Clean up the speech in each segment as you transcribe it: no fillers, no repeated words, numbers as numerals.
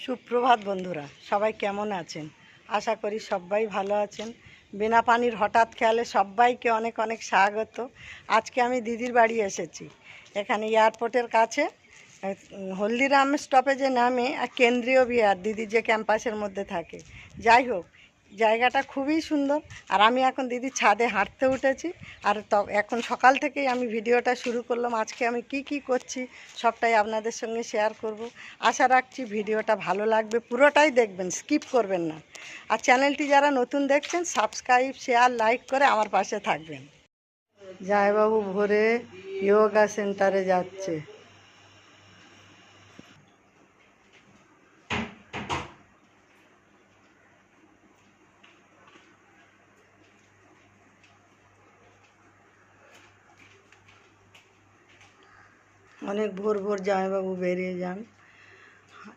সুপ্রভাত বন্ধুরা, সবাই কেমন আছেন? আশা করি সবাই ভালো আছেন। বিনা পানির হঠাৎ খেয়ালে সবাইকে অনেক অনেক স্বাগত। আজকে আমি দিদির বাড়ি এসেছি। এখানে এয়ারপোর্টের কাছে হলদিরাম স্টপেজে নামে কেন্দ্রীয় বিহার দিদি যে ক্যাম্পাসের মধ্যে থাকে। যাই হোক, জায়গাটা খুবই সুন্দর। আর আমি এখন দিদির ছাদে হাঁটতে উঠেছি। আর এখন সকাল থেকেই আমি ভিডিওটা শুরু করলাম। আজকে আমি কি কি করছি সবটাই আপনাদের সঙ্গে শেয়ার করব। আশা রাখছি ভিডিওটা ভালো লাগবে, পুরোটাই দেখবেন, স্কিপ করবেন না। আর চ্যানেলটি যারা নতুন দেখছেন সাবস্ক্রাইব, শেয়ার, লাইক করে আমার পাশে থাকবেন। জায়বাবু ভোরে যোগা সেন্টারে যাচ্ছে। অনেক ভোর ভোর জামাইবাবু বেরিয়ে যান।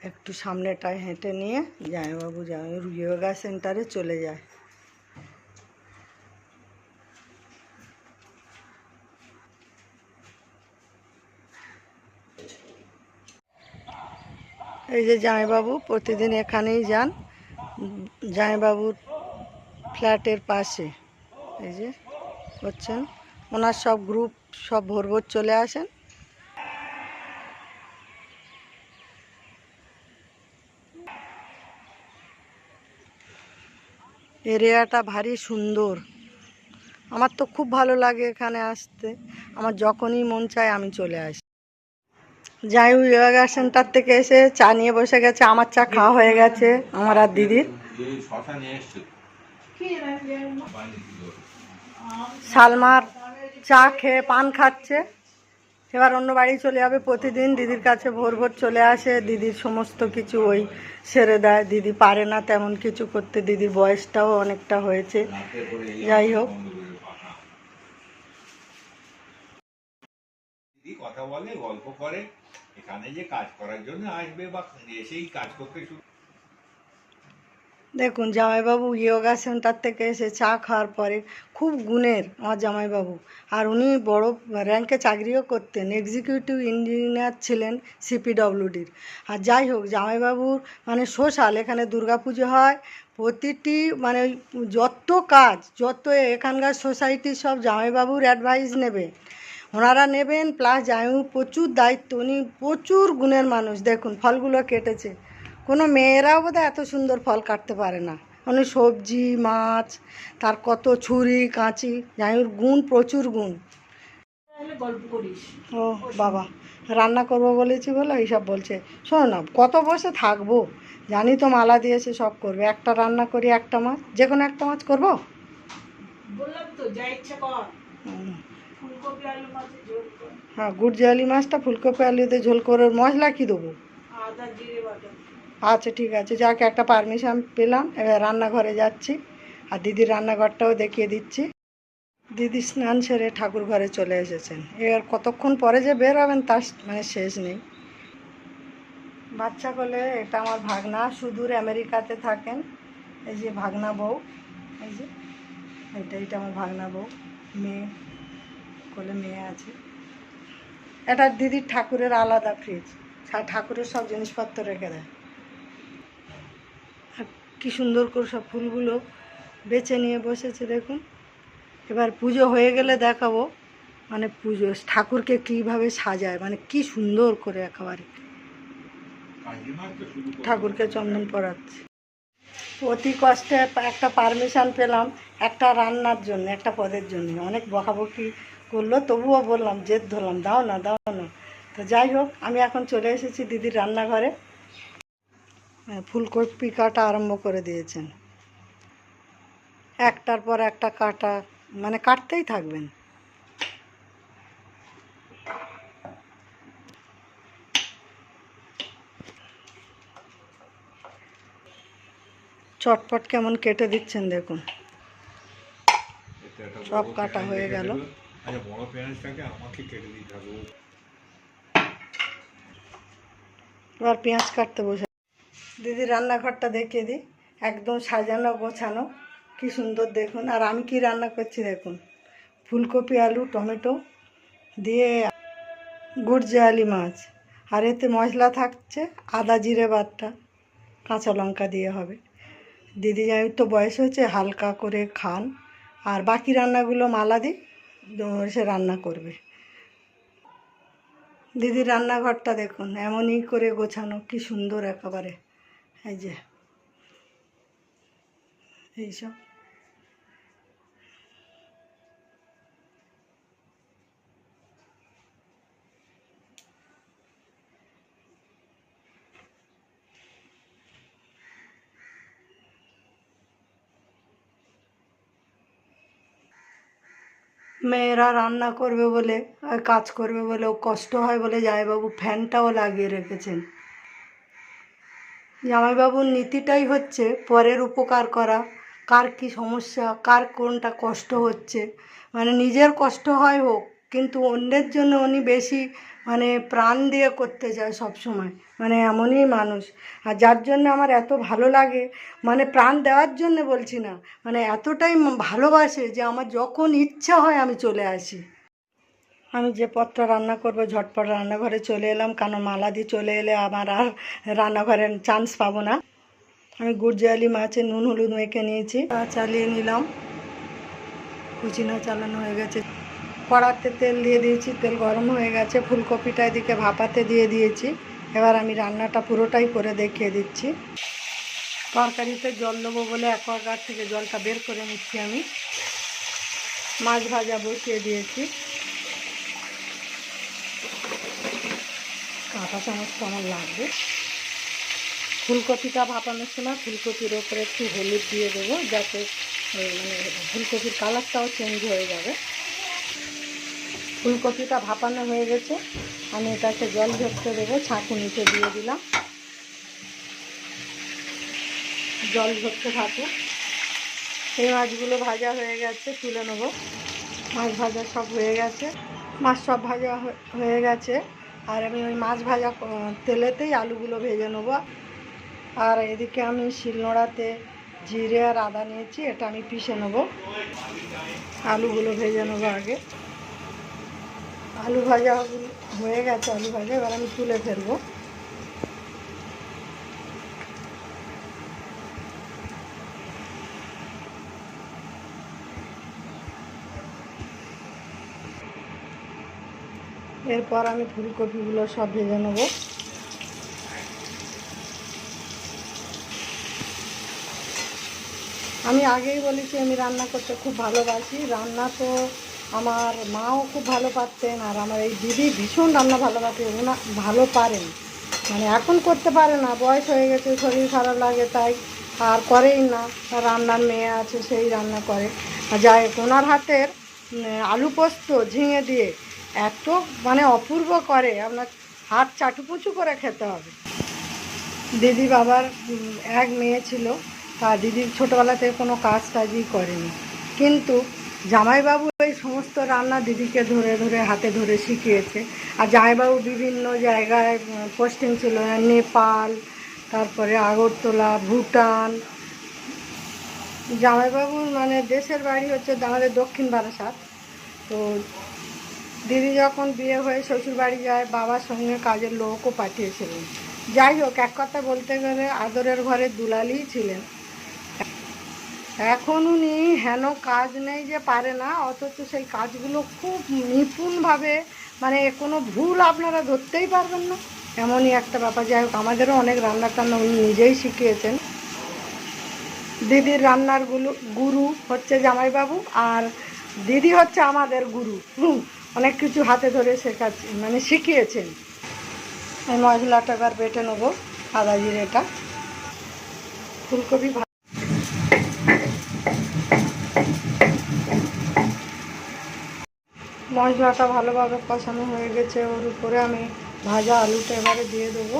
একটু সামনেটায় হেঁটে নিয়ে জামাইবাবু যোগা সেন্টারে চলে যায়। এই যে জামাইবাবু প্রতিদিন এখানেই যান, জামাইবাবুর ফ্ল্যাটের পাশে। এই যে করছেন, ওনার সব গ্রুপ সব ভোর ভোর চলে আসেন। এরিয়াটা ভারী সুন্দর, আমার তো খুব ভালো লাগে এখানে আসতে। আমার যখনই মন চায় আমি চলে আসি। জায়ু যোগা সেন্টার থেকে এসে চা নিয়ে বসে গেছে। আমার চা খাওয়া হয়ে গেছে, আমার আর দিদির। সালমার চা খেয়ে পান খাচ্ছে, এবার অন্য বাড়ি চলে যাবে। প্রতিদিন দিদির কাছে ভোর ভোর চলে আসে, দিদির সমস্ত কিছু ওই সেরে দেয়। দিদি পারে না তেমন কিছু করতে, দিদির বয়সটাও অনেকটা হয়েছে। যাই হোক, কথা বলে, গল্প করে, এখানে যে কাজ করার জন্য আসবে বা এসেই কাজ করতে শুরু। দেখুন জামাইবাবু যোগা সেন্টার থেকে এসে চা খাওয়ার পরে খুব গুণের আমার জামাইবাবু। আর উনি বড় র্যাঙ্কে চাকরিও করতেন, এক্সিকিউটিভ ইঞ্জিনিয়ার ছিলেন সিপিডব্লিউডির। আর যাই হোক, জামাইবাবুর মানে সোশ্যাল, এখানে দুর্গাপুজো হয়, প্রতিটি মানে যত কাজ যত এখানকার সোসাইটির সব জামাইবাবুর অ্যাডভাইস নেবে, ওনারা নেবেন। প্লাস জামাইবাবু প্রচুর দায়িত্ব, উনি প্রচুর গুণের মানুষ। দেখুন ফলগুলো কেটেছে, কোনো মেয়েরাও বোধহয় এত সুন্দর ফল কাটতে পারে না। মানে সবজি, মাছ, তার কত ছুরি কাঁচি, জামাইবাবুর গুণ, প্রচুর গুণ। গল্প করিস। ও বাবা, রান্না করবো বলেছি বলে এইসব বলছে। শোনো না, কত বসে থাকবো, জানি তো মালা দিয়েছে সব করবে। একটা রান্না করি, একটা মাছ, যে কোনো একটা মাছ করবো। বললাম তো যা ইচ্ছা কর। ফুলকপি আলু মাছের ঝোল কর। হ্যাঁ, গুড়জালি মাছটা ফুলকপি আলুতে ঝোল করে। মশলা কী দেবো? আদা জিরে বাটা। আচ্ছা ঠিক আছে, যাকে একটা পারমিশন পেলাম। এবার রান্নাঘরে যাচ্ছি, আর দিদির রান্নাঘরটাও দেখিয়ে দিচ্ছি। দিদি স্নান সেরে ঠাকুর ঘরে চলে এসেছেন। এবার কতক্ষণ পরে যে বের হবেন তার মানে শেষ নেই। বাচ্চা কোলে এটা আমার ভাগনা, সুদূর আমেরিকাতে থাকেন। এই যে ভাগনা বউ, এই যে এইটা আমার ভাগনা বউ, মেয়ে কোলে মেয়ে আছে। এটা দিদির ঠাকুরের আলাদা ফ্রিজ, ঠাকুরের সব জিনিসপত্র রেখে দেয়। আর কী সুন্দর করে সব ফুলগুলো বেছে নিয়ে বসেছে দেখুন। এবার পুজো হয়ে গেলে দেখাবো, মানে পুজো ঠাকুরকে কীভাবে সাজায়, মানে কি সুন্দর করে একেবারে ঠাকুরকে চন্দন পরাচ্ছে। অতি কষ্টে একটা পারমিশন পেলাম একটা রান্নার জন্য, একটা পদের জন্য। অনেক বকাবকি করলো, তবুও বললাম, জেদ ধরলাম, দাও না দাও না। তো যাই হোক, আমি এখন চলে এসেছি দিদির রান্নাঘরে। ফুলকপি কাটা আরম্ভ করে দিয়েছেন, একটার পর একটা কাটা, মানে কাটতেই থাকবেন। চটপট কেমন কেটে দিচ্ছেন দেখুন। সব কাটা হয়ে গেল। এবার পেঁয়াজ কাটতে বসে। দিদি রান্নাঘরটা দেখিয়ে দিই, একদম সাজানো গোছানো, কি সুন্দর দেখুন। আর আমি কি রান্না করছি দেখুন, ফুলকপি আলু টমেটো দিয়ে গুড়জালি মাছ। আর এতে মশলা থাকছে আদা জিরে বাটা, কাঁচা লঙ্কা দিয়ে হবে। দিদি জামাই তো বয়স হয়েছে, হালকা করে খান। আর বাকি রান্নাগুলো মালাদি সে রান্না করবে। দিদির রান্নাঘরটা দেখুন, এমনই করে গোছানো, কি সুন্দর একেবারে। এই যে এইসব মেয়েরা রান্না করবে বলে আর কাজ করবে বলে ও কষ্ট হয় বলে জামাইবাবু ফ্যানটাও লাগিয়ে রেখেছেন। জামাইবাবুর নীতিটাই হচ্ছে পরের উপকার করা, কার কি সমস্যা, কার কোনটা কষ্ট হচ্ছে, মানে নিজের কষ্ট হয় হোক, কিন্তু অন্যের জন্য উনি বেশি মানে প্রাণ দিয়ে করতে চায় সব সময়, মানে এমনই মানুষ। আর যার জন্য আমার এত ভালো লাগে, মানে প্রাণ দেওয়ার জন্য বলছি না, মানে এতটাই ভালোবাসে যে আমার যখন ইচ্ছা হয় আমি চলে আসি। আমি যে পদটা রান্না করব ঝটপট রান্নাঘরে চলে এলাম, কারণ মালাদি চলে এলে আমার আর রান্নাঘরে চান্স পাবো না। আমি গুড়জালি মাছে নুন হলুদ মেখে নিয়েছি, চালিয়ে নিলাম। কুচিনা চালানো হয়ে গেছে, কড়াতে তেল দিয়ে দিয়েছি, তেল গরম হয়ে গেছে। ফুলকপিটা এদিকে ভাপাতে দিয়ে দিয়েছি। এবার আমি রান্নাটা পুরোটাই করে দেখিয়ে দিচ্ছি। তরকারিতে জল দেবো বলে অ্যাকোয়াগার্ড থেকে জলটা বের করে নিচ্ছি। আমি মাছ ভাজা বসিয়ে দিয়েছি। কাঁটা চামচটা আমার লাগবে। ফুলকপিটা ভাপানোর সময় ফুলকপির ওপরে একটু হলুদ দিয়ে দেবো, যাতে মানে ফুলকপির কালারটাও চেঞ্জ হয়ে যাবে। ফুলকপিটা ভাপানো হয়ে গেছে, আমি এটাকে জল ঝরতে দেবো। ছাঁকুনিতে দিয়ে দিলাম, জল ঝরতে থাকুক। এই মাছগুলো ভাজা হয়ে গেছে, তুলে নেবো। মাছ ভাজা সব হয়ে গেছে, মাছ সব ভাজা হয়ে গেছে। আর আমি ওই মাছ ভাজা তেলেতেই আলুগুলো ভেজে নেবো। আর এদিকে আমি শিলনোড়াতে জিরে আর আদা নিয়েছি, এটা আমি পিষে নেবো। আলুগুলো ভেজে নেবো আগে। আলু ভাজা হয়ে গেছে, আলু ভাজা এবার আমি তুলে ফেলবো। এরপর আমি ফুলকপিগুলো সব ভেজে নেবো। আমি আগেই বলেছি আমি রান্না করতে খুব ভালোবাসি। রান্না তো আমার মাও খুব ভালো পারতেন, আর আমার এই দিদি ভীষণ রান্না ভালোবাসে, ওনা ভালো পারেন, মানে এখন করতে পারে না, বয়স হয়ে গেছে, শরীর খারাপ লাগে তাই আর করেই না। রান্নার মেয়ে আছে, সেই রান্না করে। আর যাই ওনার হাতের আলু পোস্ত ঝিঙে দিয়ে এত মানে অপূর্ব করে, আপনার হাত চাটুপুচু করে খেতে হবে। দিদি বাবার এক মেয়ে ছিল, আর দিদির ছোটোবেলা থেকে কোনো কাজ টাজই করেনি, কিন্তু জামাইবাবু এই সমস্ত রান্না দিদিকে ধরে ধরে হাতে ধরে শিখিয়েছে। আর জামাইবাবু বিভিন্ন জায়গায় পোস্টিং ছিল, নেপাল, তারপরে আগরতলা, ভুটান। জামাইবাবুর মানে দেশের বাড়ি হচ্ছে আমাদের দক্ষিণ বারাসাত। তো দিদি যখন বিয়ে হয়ে শ্বশুর বাড়ি যায়, বাবার সঙ্গে কাজের লোকও পাঠিয়েছিলেন। যাই হোক, এক কথা বলতে গেলে আদরের ঘরে দুলালিই ছিলেন। এখন উনি হেন কাজ নেই যে পারে না, অথচ সেই কাজগুলো খুব নিপুণভাবে, মানে কোনো ভুল আপনারা ধরতেই পারবেন না, এমনই একটা ব্যাপার। যাই হোক, আমাদেরও অনেক রান্না টান্না উনি নিজেই শিখিয়েছেন। দিদির রান্নার গুরু হচ্ছে জামাইবাবু, আর দিদি হচ্ছে আমাদের গুরু। অনেক কিছু হাতে ধরে শেখাচ্ছে, মানে শিখিয়েছেন। এই মশলাটা এবার বেটে নেবো, আদা জিরেটা। ফুলকপি মশলাটা ভালোভাবে কষানো হয়ে গেছে, ওর উপরে আমি ভাজা আলুটা এবারে দিয়ে দেবো।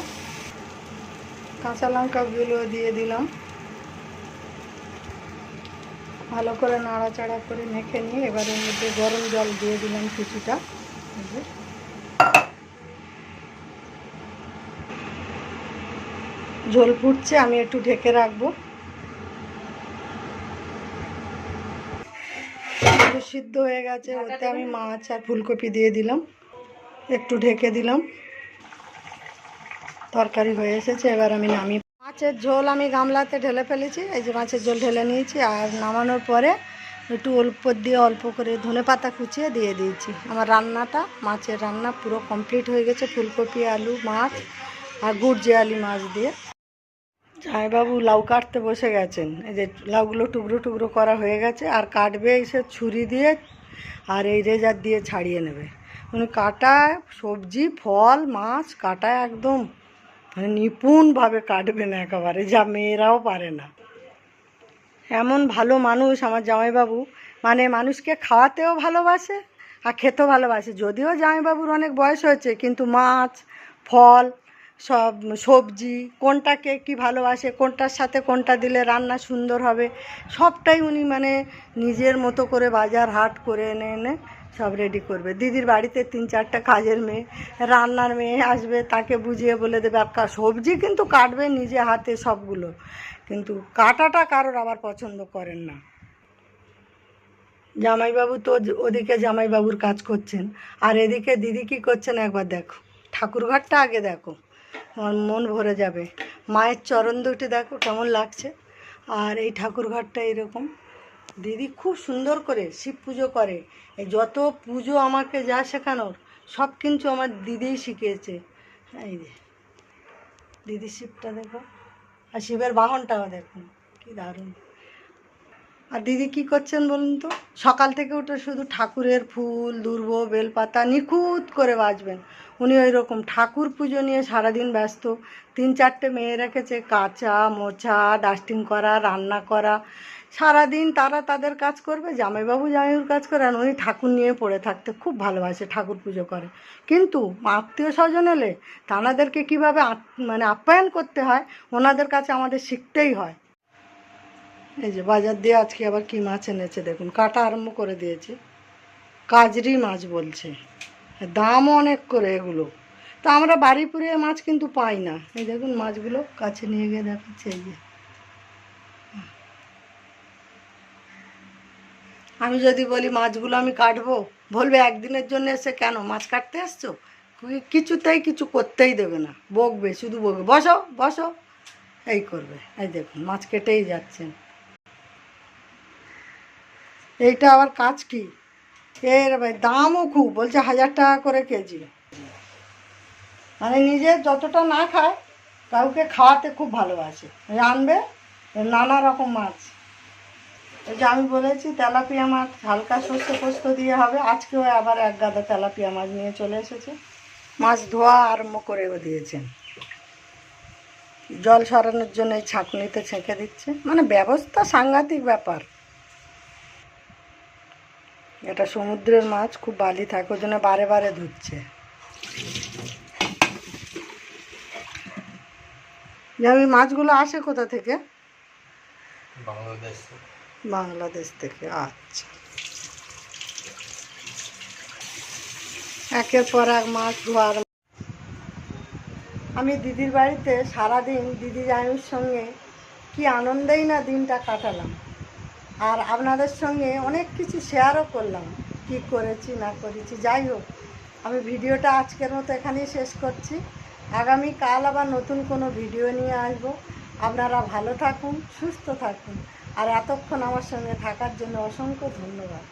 কাঁচা লঙ্কাগুলো দিয়ে দিলাম, ভালো করে নাড়াচাড়া করে মেখে নিয়ে এবার এর মধ্যে গরম জল দিয়ে দিলাম কিছুটা। ঝোল ফুটছে, আমি একটু ঢেকে রাখবো। সিদ্ধ হয়ে গেছে, ওতে আমি মাছ আর ফুলকপি দিয়ে দিলাম, একটু ঢেকে দিলাম। তরকারি হয়ে এসেছে, এবার আমি নামিয়ে। মাছ মাছের ঝোল আমি গামলাতে ঢেলে ফেলেছি, এই যে মাছের ঝোল ঢেলে নিয়েছি। আর নামানোর পরে একটু অল্প দিয়ে অল্প করে ধনেপাতা কুচিয়ে দিয়ে দিয়েছি। আমার রান্নাটা, মাছের রান্না পুরো কমপ্লিট হয়ে গেছে। ফুলকপি, আলু, মাছ আর গুড় জিয়ালি মাছ দিয়ে। জামাইবাবু লাউ কাটতে বসে গেছেন। এই যে লাউগুলো টুকরো টুকরো করা হয়ে গেছে, আর কাটবে এসে ছুরি দিয়ে আর এই রেজার দিয়ে ছাড়িয়ে নেবে। উনি কাটায় সবজি, ফল, মাছ কাটায় একদম মানে নিপুণভাবে কাটবেন একেবারে, যা মেয়েরাও পারে না। এমন ভালো মানুষ আমার জামাইবাবু, মানে মানুষকে খাওয়াতেও ভালোবাসে আর খেতেও ভালোবাসে। যদিও জামাইবাবুর অনেক বয়স হয়েছে, কিন্তু মাছ, ফল, সব সবজি কোনটাকে কি ভালোবাসে, কোনটার সাথে কোনটা দিলে রান্না সুন্দর হবে, সবটাই উনি মানে নিজের মতো করে বাজার হাট করে এনে এনে সব রেডি করবে। দিদির বাড়িতে 3-4টা কাজের মেয়ে, রান্নার মেয়ে আসবে, তাকে বুঝিয়ে বলে দেবে। সবজি কিন্তু কাটবে নিজে হাতে সবগুলো, কিন্তু কাটাটা কারোর আবার পছন্দ করেন না। জামাইবাবু তো ওদিকে জামাইবাবুর কাজ করছেন, আর এদিকে দিদি কী করছেন একবার দেখো। ঠাকুরঘরটা আগে দেখো, আমার মন ভরে যাবে। মায়ের চরণ দুটি দেখো কেমন লাগছে। আর এই ঠাকুরঘরটা এরকম। দিদি খুব সুন্দর করে শিব পুজো করে। এই যত পুজো আমাকে যা শেখানোর সব কিন্তু আমার দিদিই শিখিয়েছে। এই যে দিদি শিবটা দেখো, আর শিবের বাহনটাও দেখুন কি দারুণ। আর দিদি কী করছেন বলুন তো, সকাল থেকে উঠে শুধু ঠাকুরের ফুল, দুর্ব, বেলপাতা নিখুঁত করে বাজবেন। উনি ওই রকম ঠাকুর পুজো নিয়ে সারাদিন ব্যস্ত। 3-4টে মেয়ে রেখেছে, কাচা, মোছা, ডাস্টিং করা, রান্না করা। সারাদিন তারা তাদের কাজ করবে, জামাইবাবু জামাইবাবুর কাজ করে, আর উনি ঠাকুর নিয়ে পড়ে থাকতে খুব ভালোবাসে, ঠাকুর পুজো করে। কিন্তু আত্মীয় স্বজন এলে তানাদেরকে কীভাবে মানে আপ্যায়ন করতে হয় ওনাদের কাছে আমাদের শিখতেই হয়। এই যে বাজার দিয়ে আজকে আবার কি মাছ এনেছে দেখুন, কাটা আরম্ভ করে দিয়েছে। কাজরি মাছ বলছে, দামও অনেক করে এগুলো। তো আমরা বাড়িপুরে মাছ কিন্তু পাই না। এই দেখুন মাছগুলো কাছে নিয়ে গিয়ে দেখাচ্ছে। এই যে আমি যদি বলি মাছগুলো আমি কাটবো, বলবে একদিনের জন্য এসে কেন মাছ কাটতে আসছো, কিছুতেই কিছু করতেই দেবে না, বকবে, শুধু বকবে, বসো বসো এই করবে। এই দেখুন মাছ কেটেই যাচ্ছেন। এইটা আবার কাজ কি, এর দামও খুব, বলছে 1000 টাকা করে কেজি। মানে নিজে যতটা না খায় কাউকে খাওয়াতে খুব ভালোবাসে। আনবে নানা রকম মাছ। এই যে আমি বলেছি তেলাপিয়া মাছ হালকা সর্ষে পোস্ত দিয়ে হবে। আজকেও আবার এক গাদা তেলাপিয়া মাছ নিয়ে চলে এসেছে। মাছ ধোয়া আরম্ভ করেও দিয়েছেন, জল সরানোর জন্য এই ছাঁকনিতে ছেঁকে দিচ্ছে। মানে ব্যবস্থা সাংঘাতিক ব্যাপার। এটা সমুদ্রের মাছ, খুব বালি থাকে, ওই জন্য বারে বারে ধুচ্ছে। যেমন মাছগুলো আসে কোথা থেকে? বাংলাদেশ থেকে। আচ্ছা, একের পর এক মাছ ধোয়ার। আমি দিদির বাড়িতে সারাদিন দিদি জামাইয়ের সঙ্গে কি আনন্দেই না দিনটা কাটালাম। আর আপনাদের সঙ্গে অনেক কিছু শেয়ারও করলাম, কি করেছি না করেছি। যাই হোক, আমি ভিডিওটা আজকের মতো এখানেই শেষ করছি। আগামীকাল আবার নতুন কোনো ভিডিও নিয়ে আসবো। আপনারা ভালো থাকুন, সুস্থ থাকুন, আর এতক্ষণ আমার সঙ্গে থাকার জন্য অসংখ্য ধন্যবাদ।